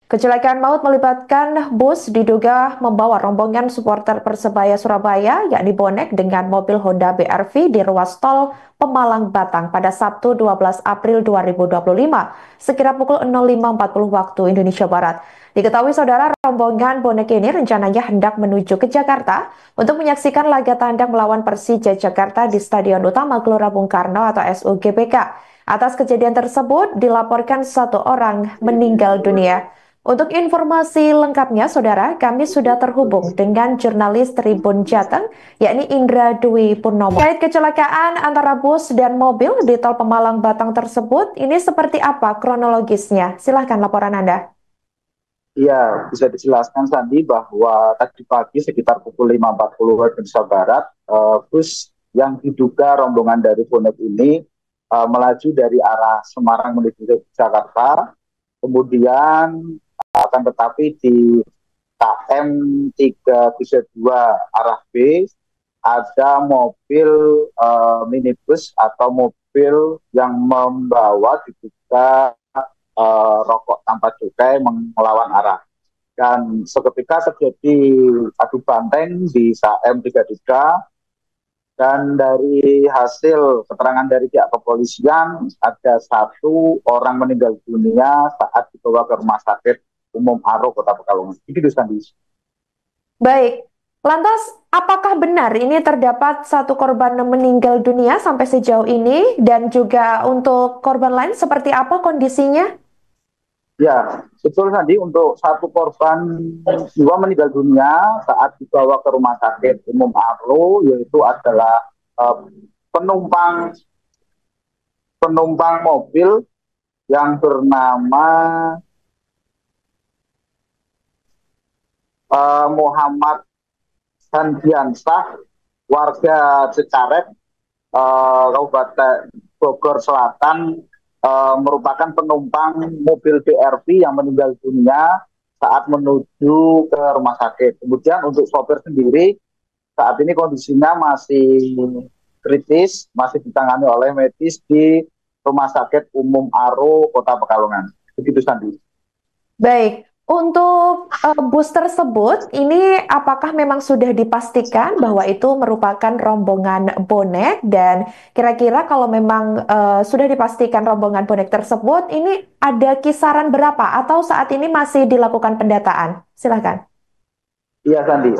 Kecelakaan maut melibatkan bus diduga membawa rombongan supporter Persebaya Surabaya, yakni bonek dengan mobil Honda BRV di ruas tol Pemalang Batang pada Sabtu 12 April 2025, sekira pukul 05.40 waktu Indonesia Barat. Diketahui saudara, rombongan bonek ini rencananya hendak menuju ke Jakarta untuk menyaksikan laga tandang melawan Persija Jakarta di Stadion Utama Gelora Bung Karno atau SUGBK. Atas kejadian tersebut dilaporkan satu orang meninggal dunia. Untuk informasi lengkapnya, Saudara, kami sudah terhubung dengan jurnalis Tribun Jateng, yakni Indra Dwi Purnomo. Terkait kecelakaan antara bus dan mobil di tol Pemalang Batang tersebut, ini seperti apa kronologisnya? Silahkan laporan Anda. Iya, bisa dijelaskan Sandi bahwa tadi pagi sekitar pukul 5.40 waktu Indonesia Barat, bus yang diduga rombongan dari bonek ini melaju dari arah Semarang menuju ke Jakarta, kemudian akan tetapi di KM 332 arah B ada mobil minibus atau mobil yang membawa diduga rokok tanpa cukai melawan arah. Dan seketika terjadi adu banteng di KM 33 dan dari hasil keterangan dari pihak kepolisian ada satu orang meninggal dunia saat dibawa ke Rumah Sakit Umum Aro Kota Pekalongan. Itu Sandi. Baik, lantas apakah benar ini terdapat satu korban meninggal dunia sampai sejauh ini dan juga untuk korban lain seperti apa kondisinya? Ya, betul Sandi, untuk satu korban jiwa meninggal dunia saat dibawa ke Rumah Sakit Umum Aro, yaitu adalah penumpang penumpang mobil yang bernama Muhammad Sandiansah, warga Cekaret, Kabupaten Bogor Selatan, merupakan penumpang mobil BRV yang meninggal dunia saat menuju ke rumah sakit. Kemudian untuk sopir sendiri saat ini kondisinya masih kritis, masih ditangani oleh medis di Rumah Sakit Umum Aro Kota Pekalongan. Begitu Sandi. Baik, untuk bus tersebut, ini apakah memang sudah dipastikan bahwa itu merupakan rombongan bonek dan kira-kira kalau memang sudah dipastikan rombongan bonek tersebut, ini ada kisaran berapa atau saat ini masih dilakukan pendataan? Silakan. Iya Sandi,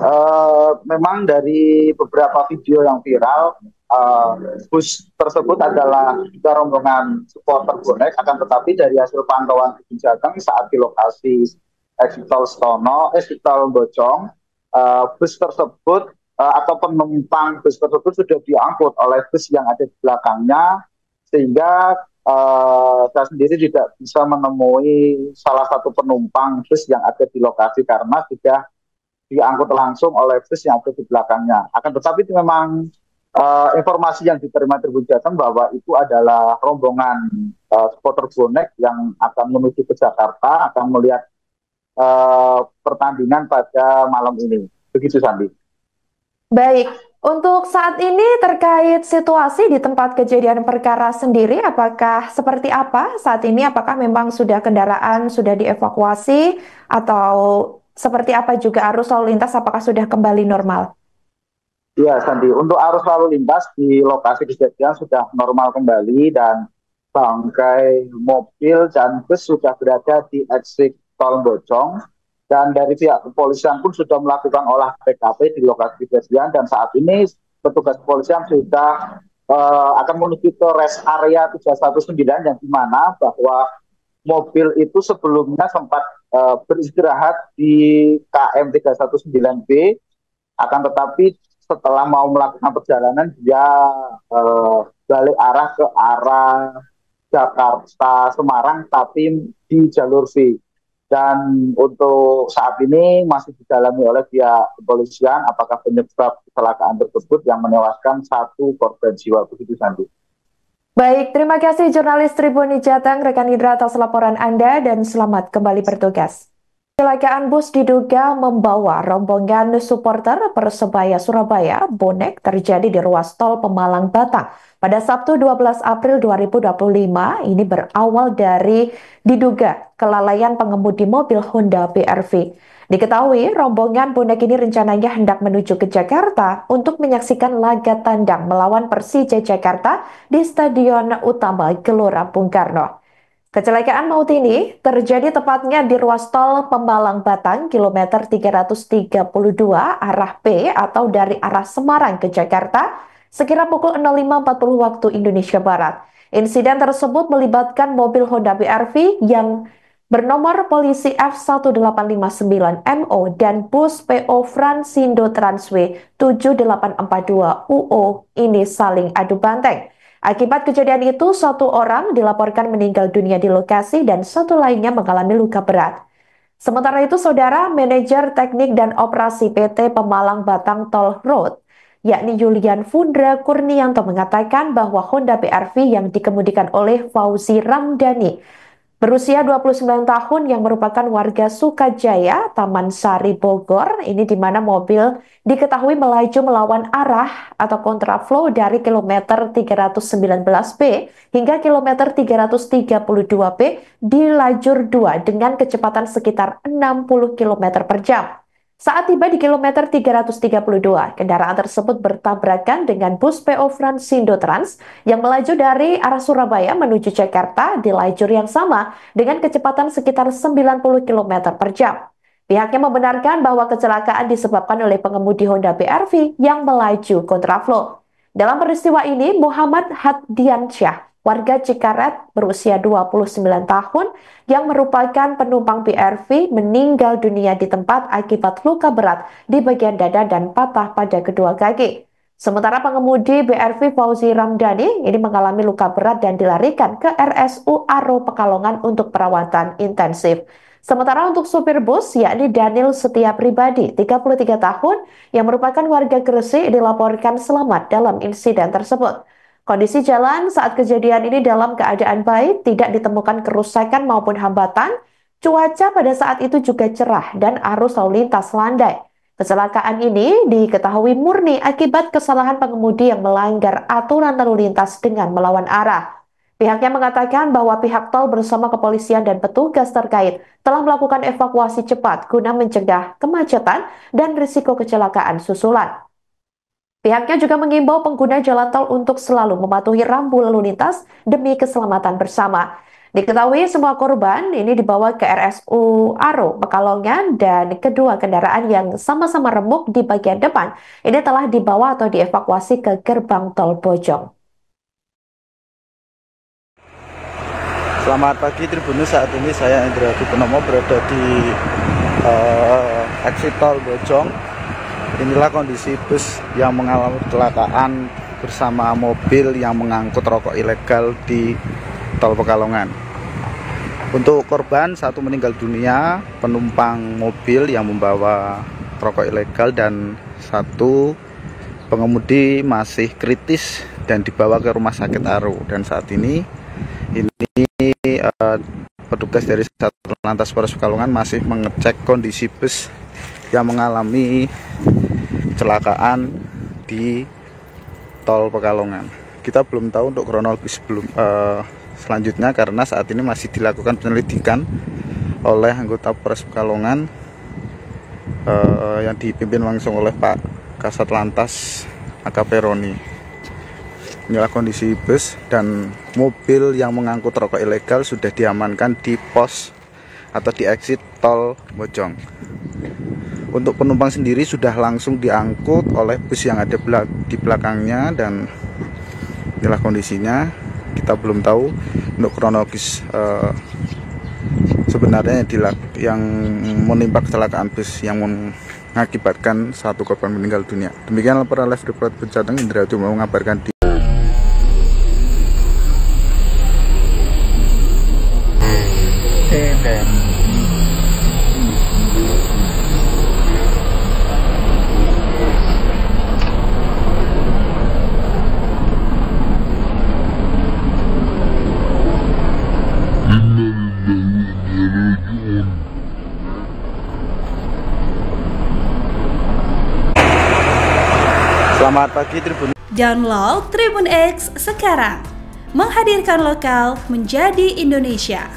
memang dari beberapa video yang viral, uh, bus tersebut adalah juga rombongan supporter bonek, akan tetapi dari hasil pantauan di Jateng saat di lokasi exit tol Bocong, bus tersebut atau penumpang bus tersebut sudah diangkut oleh bus yang ada di belakangnya, sehingga saya sendiri tidak bisa menemui salah satu penumpang bus yang ada di lokasi karena sudah diangkut langsung oleh bus yang ada di belakangnya. Akan tetapi itu memang informasi yang diterima Tribun Jateng bahwa itu adalah rombongan supporter bonek yang akan menuju ke Jakarta, akan melihat pertandingan pada malam ini. Begitu Sandi. Baik, untuk saat ini terkait situasi di tempat kejadian perkara sendiri, apakah seperti apa saat ini? Apakah memang sudah kendaraan sudah dievakuasi atau seperti apa juga arus lalu lintas? Apakah sudah kembali normal? Ya Sandi, untuk arus lalu lintas di lokasi kejadian sudah normal kembali dan bangkai mobil dan bus sudah berada di exit tol Bocong. Dan dari pihak kepolisian pun sudah melakukan olah TKP di lokasi kejadian dan saat ini petugas kepolisian sudah akan menuju ke rest area 319 yang dimana bahwa mobil itu sebelumnya sempat beristirahat di KM 319B, akan tetapi setelah mau melakukan perjalanan dia balik arah ke arah Jakarta Semarang tapi di jalur V. Dan untuk saat ini masih didalami oleh pihak kepolisian apakah penyebab kecelakaan tersebut yang menewaskan satu korban jiwa. Begitu Sandi. Baik, terima kasih jurnalis Tribun Jateng, rekan Indra atas laporan Anda dan selamat kembali bertugas. Kecelakaan bus diduga membawa rombongan supporter Persebaya Surabaya bonek terjadi di ruas tol Pemalang Batang pada Sabtu 12 April 2025. Ini berawal dari diduga kelalaian pengemudi mobil Honda BRV. Diketahui rombongan bonek ini rencananya hendak menuju ke Jakarta untuk menyaksikan laga tandang melawan Persija Jakarta di Stadion Utama Gelora Bung Karno. Kecelakaan maut ini terjadi tepatnya di ruas tol Pemalang Batang kilometer 332 arah B atau dari arah Semarang ke Jakarta sekira pukul 05.40 waktu Indonesia Barat. Insiden tersebut melibatkan mobil Honda BRV yang bernomor polisi F1859MO dan bus PO Fransindo Transway 7842 UO ini saling adu banteng. Akibat kejadian itu, satu orang dilaporkan meninggal dunia di lokasi dan satu lainnya mengalami luka berat. Sementara itu, Saudara Manajer Teknik dan Operasi PT Pemalang Batang Toll Road, yakni Yulian Fundra Kurnianto mengatakan bahwa Honda BRV yang dikemudikan oleh Fauzi Ramdhani berusia 29 tahun yang merupakan warga Sukajaya, Taman Sari, Bogor, ini di mana mobil diketahui melaju melawan arah atau kontraflow dari kilometer 319B hingga kilometer 332B di lajur 2 dengan kecepatan sekitar 60 km per jam. Saat tiba di kilometer 332, kendaraan tersebut bertabrakan dengan bus PO Fransindo Trans yang melaju dari arah Surabaya menuju Jakarta di lajur yang sama dengan kecepatan sekitar 90 km per jam. Pihaknya membenarkan bahwa kecelakaan disebabkan oleh pengemudi Honda BRV yang melaju kontraflow. Dalam peristiwa ini, Muhammad Haddiansyah, warga Cikaret berusia 29 tahun yang merupakan penumpang BRV meninggal dunia di tempat akibat luka berat di bagian dada dan patah pada kedua kaki. Sementara pengemudi BRV Fauzi Ramdhani ini mengalami luka berat dan dilarikan ke RSU Aro Pekalongan untuk perawatan intensif. Sementara untuk supir bus, yakni Daniel Setia Pribadi, 33 tahun, yang merupakan warga Gresik dilaporkan selamat dalam insiden tersebut. Kondisi jalan saat kejadian ini dalam keadaan baik, tidak ditemukan kerusakan maupun hambatan. Cuaca pada saat itu juga cerah dan arus lalu lintas landai. Kecelakaan ini diketahui murni akibat kesalahan pengemudi yang melanggar aturan lalu lintas dengan melawan arah. Pihaknya mengatakan bahwa pihak tol bersama kepolisian dan petugas terkait telah melakukan evakuasi cepat guna mencegah kemacetan dan risiko kecelakaan susulan. Pihaknya juga mengimbau pengguna jalan tol untuk selalu mematuhi rambu lalu lintas demi keselamatan bersama. Diketahui semua korban ini dibawa ke RSU Aro Pekalongan dan kedua kendaraan yang sama-sama remuk di bagian depan ini telah dibawa atau dievakuasi ke gerbang tol Bojong. Selamat pagi Tribunus, saat ini saya Indra Purnomo berada di exit tol Bojong. Inilah kondisi bus yang mengalami kecelakaan bersama mobil yang mengangkut rokok ilegal di tol Pekalongan. Untuk korban, satu meninggal dunia, penumpang mobil yang membawa rokok ilegal, dan satu pengemudi masih kritis dan dibawa ke rumah sakit Aro. Dan saat ini petugas dari Satlantas Polres Pekalongan masih mengecek kondisi bus yang mengalami kecelakaan di tol Pekalongan. Kita belum tahu untuk kronologis selanjutnya karena saat ini masih dilakukan penyelidikan oleh anggota Polres Pekalongan yang dipimpin langsung oleh Pak Kasat Lantas AKP Roni. Inilah kondisi bus dan mobil yang mengangkut rokok ilegal sudah diamankan di pos atau di exit tol Bojong. Untuk penumpang sendiri sudah langsung diangkut oleh bus yang ada di belakangnya, dan inilah kondisinya. Kita belum tahu untuk kronologis sebenarnya yang menimpa kecelakaan bus yang mengakibatkan satu korban meninggal dunia. Demikian laporan live report Jateng. Indra cuma mengabarkan di Selamat pagi Tribun. Download Tribun X sekarang, menghadirkan lokal menjadi Indonesia.